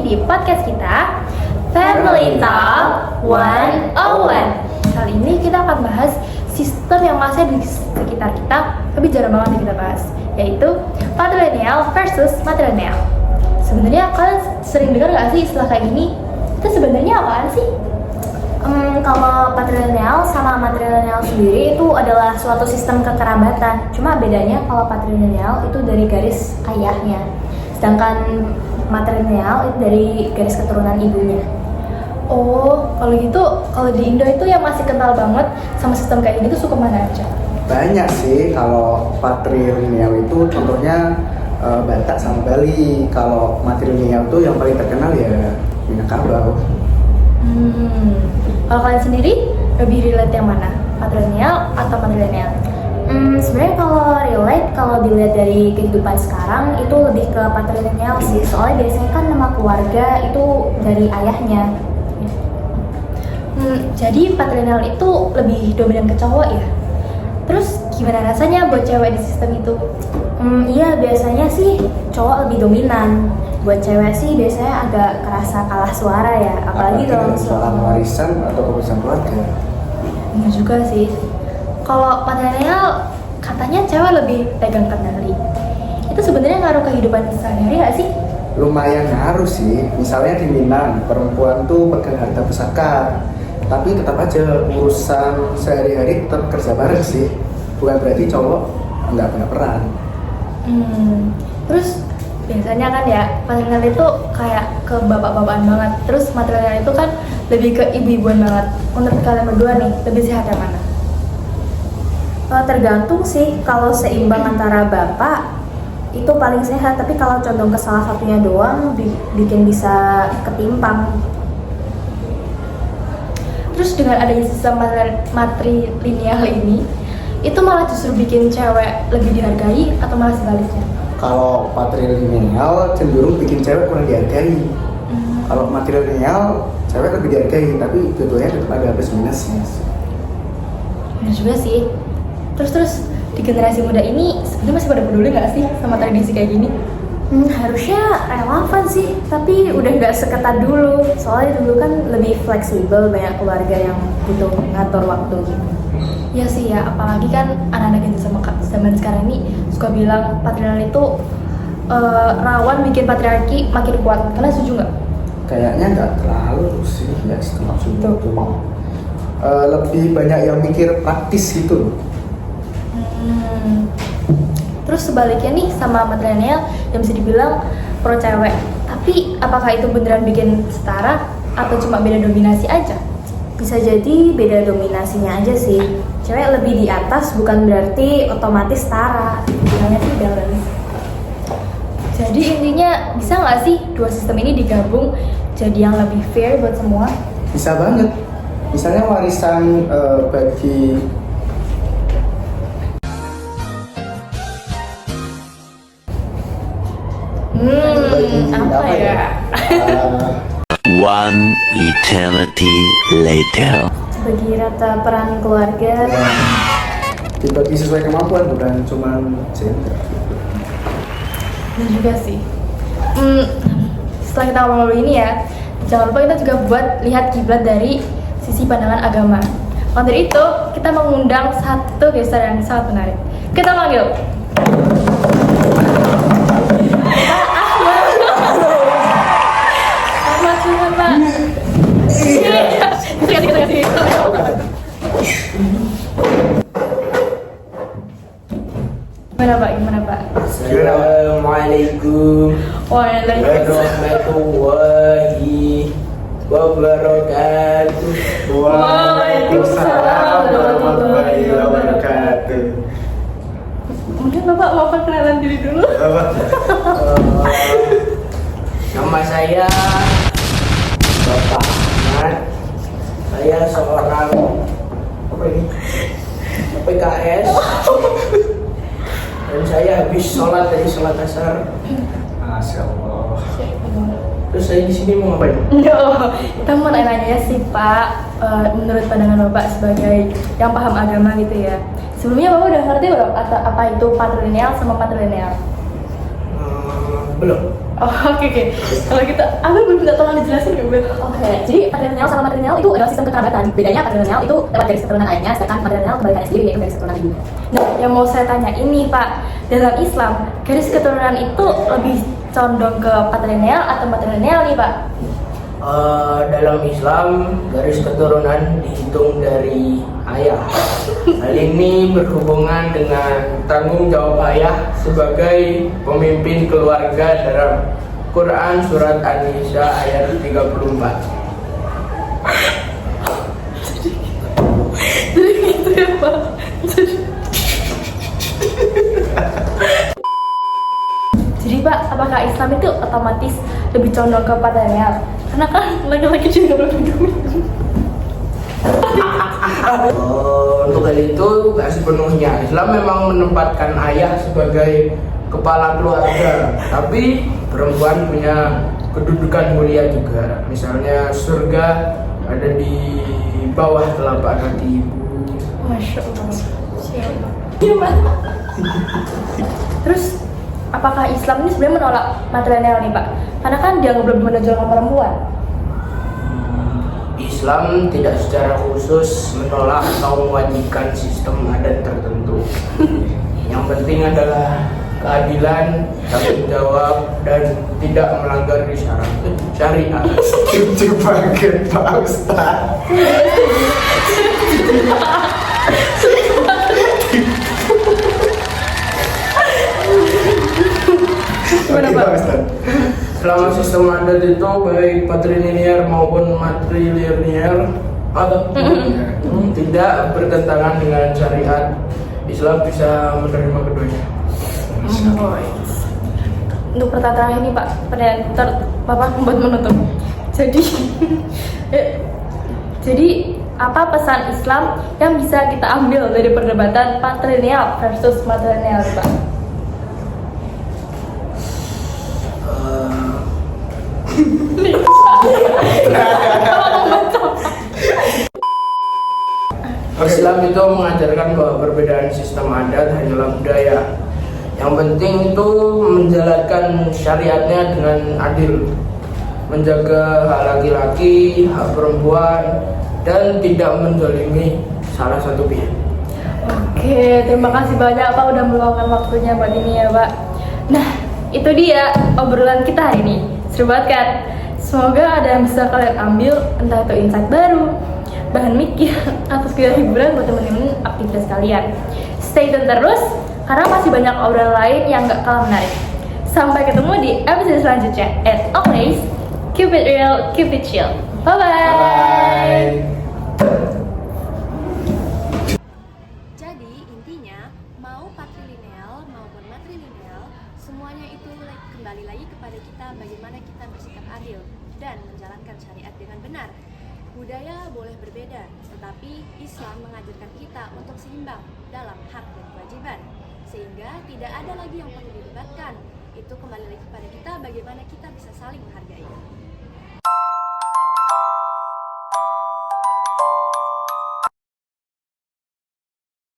di podcast kita Family Talk 101. Kali ini kita akan bahas sistem yang masih di sekitar kita, tapi jarang banget kita bahas, yaitu patrilineal versus matrilineal. Sebenarnya kalian sering dengar nggak sih istilah kayak gini? Itu sebenarnya apaan sih? Kalau patrilineal sama matrilineal sendiri itu adalah suatu sistem kekerabatan. Cuma bedanya kalau patrilineal itu dari garis ayahnya, sedangkan matrilineal itu dari garis keturunan ibunya. Oh, kalau gitu, kalau di Indo itu yang masih kental banget sama sistem kayak gini tuh suku mana aja? Banyak sih. Kalau patrilineal itu contohnya Batak sama Bali. Kalau matrilineal tuh yang paling terkenal ya Minangkabau. Kalau kalian sendiri lebih relate yang mana? Patrilineal atau matrilineal? Sebenarnya kalau dilihat dari kehidupan sekarang itu lebih ke patrilineal sih. Soalnya biasanya kan nama keluarga itu dari ayahnya. Jadi patrilineal itu lebih dominan ke cowok ya? Terus gimana rasanya buat cewek di sistem itu? Iya, biasanya sih cowok lebih dominan. Buat cewek sih biasanya agak kerasa kalah suara ya, apalagi dalam soal warisan atau urusan keluarga. Benar juga sih. Kalau patrilineal katanya cewek lebih pegang kendali. Itu sebenarnya ngaruh kehidupan sehari-hari nggak sih? Lumayan ngaruh sih. Misalnya di Minang, perempuan tuh pegang harta pusaka, tapi tetap aja urusan sehari-hari tetap kerja bareng sih. Bukan berarti cowok nggak punya peran. Terus biasanya kan ya patrilineal itu kayak ke bapak-bapakan banget. Terus matrilineal itu kan lebih ke ibu-ibuan banget. Menurut kalian berdua nih, lebih sehat yang mana? Tergantung sih. Kalau seimbang antara bapak itu paling sehat, tapi kalau condong ke salah satunya doang bikin bisa ketimpang. Terus dengan adanya sistem matrilineal ini, itu malah justru bikin cewek lebih dihargai atau malah sebaliknya? Kalau patrilineal cenderung bikin cewek kurang dihargai. Kalau matrilineal cewek lebih dihargai, tapi dua-duanya tetap ada plus minusnya. Benar juga sih. Terus di generasi muda ini sebenarnya masih pada peduli nggak sih sama tradisi kayak gini? Harusnya relevan sih, tapi udah nggak seketat dulu. Soalnya dulu kan lebih fleksibel, banyak keluarga yang butuh ngatur waktu gitu. Ya sih ya, apalagi kan anak-anak yang zaman sekarang ini suka bilang patrilineal itu rawan bikin patriarki makin kuat. Kalian setuju nggak? Kayaknya nggak terlalu sih, ya setengah itu. Lebih banyak yang mikir praktis gitu. Terus sebaliknya nih sama matrilineal yang bisa dibilang pro cewek. Tapi apakah itu beneran bikin setara atau cuma beda dominasi aja? Bisa jadi beda dominasinya aja sih. Cewek lebih di atas bukan berarti otomatis setara. Bilangnya sih balance. Jadi intinya bisa nggak sih dua sistem ini digabung jadi yang lebih fair buat semua? Bisa banget. Misalnya warisan bagi apa ya? One eternity later. Bagi rata peran keluarga. dibagi sesuai kemampuan, bukan cuma gender. Benar juga sih. Setelah kita ngomong ini ya, jangan lupa kita juga buat lihat kiblat dari sisi pandangan agama. Maka dari itu, kita mengundang satu gestar yang sangat menarik. Kita panggil Pak. Kasih. Gimana Pak? Assalamualaikum warahmatullahi wabarakatuh. Waalaikumsalam warahmatullahi wabarakatuh. Mungkin Bapak mau perkenalan diri dulu. Nama saya Bapak Ahmad. Saya seorang PKS. Dan saya habis sholat asar. Masya Allah. Terus saya di sini mau ngapain? Kita mau nanya sih Pak, menurut pandangan Bapak sebagai yang paham agama gitu ya. Sebelumnya Bapak udah ngerti belum apa itu patrilineal sama matrilineal? Belum. Oh, oke. Kalau gitu, aku belum minta tolong dijelasin ya, Bel. Oke, jadi patrilineal sama matrilineal itu adalah sistem kekerabatan. Bedanya patrilineal itu lewat garis keturunan ayahnya, sedangkan matrilineal kebalikannya sendiri yaitu garis keturunan ibunya. Nah, yang mau saya tanya ini, Pak, dalam Islam, garis keturunan itu lebih condong ke patrilineal atau matrilineal nih, Pak? Dalam Islam, garis keturunan dihitung dari ayah. Hal ini berhubungan dengan tanggung jawab ayah sebagai pemimpin keluarga dalam Quran Surat An-Nisa ayat 34. Jadi gitu ya, Pak. Jadi, Pak, apakah Islam itu otomatis lebih condong ke patrilineal? Karena kan laki-laki juga belum hidup. Untuk hal itu nggak sepenuhnya. Islam memang menempatkan ayah sebagai kepala keluarga, tapi perempuan punya kedudukan mulia juga. Misalnya surga ada di bawah telapak kaki ibu. Masya Allah. Siapa? Terus, apakah Islam ini sebenarnya menolak matrilineal nih, Pak? Karena kan dianggap lebih menonjolkan perempuan. Islam tidak secara khusus menolak atau mewajibkan sistem adat tertentu. Yang penting adalah keadilan, tanggung jawab, dan tidak melanggar syariat. Lucu banget Pak Ustaz. Gimana, Pak? Ustaz? Selama sistem adat itu baik patrilineal maupun matrilineal atau tidak bertentangan dengan syariat, Islam bisa menerima keduanya. Untuk pertanyaan terakhir nih, Pak, pertanyaan Bapak membuat menutup. Jadi, jadi apa pesan Islam yang bisa kita ambil dari perdebatan patrilineal versus matrilineal, Pak? Islam itu mengajarkan bahwa perbedaan sistem adat hanyalah budaya. Yang penting itu menjalankan syariatnya dengan adil, menjaga hak laki-laki, hak perempuan, dan tidak menzalimi salah satu pihak. Oke, terima kasih banyak Pak udah meluangkan waktunya buat ini ya, Pak. Nah, itu dia obrolan kita hari ini. Seru banget kan? Semoga ada yang bisa kalian ambil, entah itu insight baru, bahan mikir, atau sekedar hiburan buat teman-teman aktivitas kalian. Stay tune terus, karena masih banyak obrolan lain yang gak kalah menarik. Sampai ketemu di episode selanjutnya. As always, keep it real, keep it chill. Bye-bye. Jadi intinya mau patrilineal maupun matrilineal semuanya itu kembali lagi kepada kita bagaimana kita bersikap adil dan menjalankan syariat dengan benar. Budaya boleh berbeda, tetapi Islam mengajarkan kita untuk seimbang dalam hak dan kewajiban, sehingga tidak ada lagi yang perlu didebatkan. Itu kembali lagi kepada kita bagaimana kita bisa saling menghargai.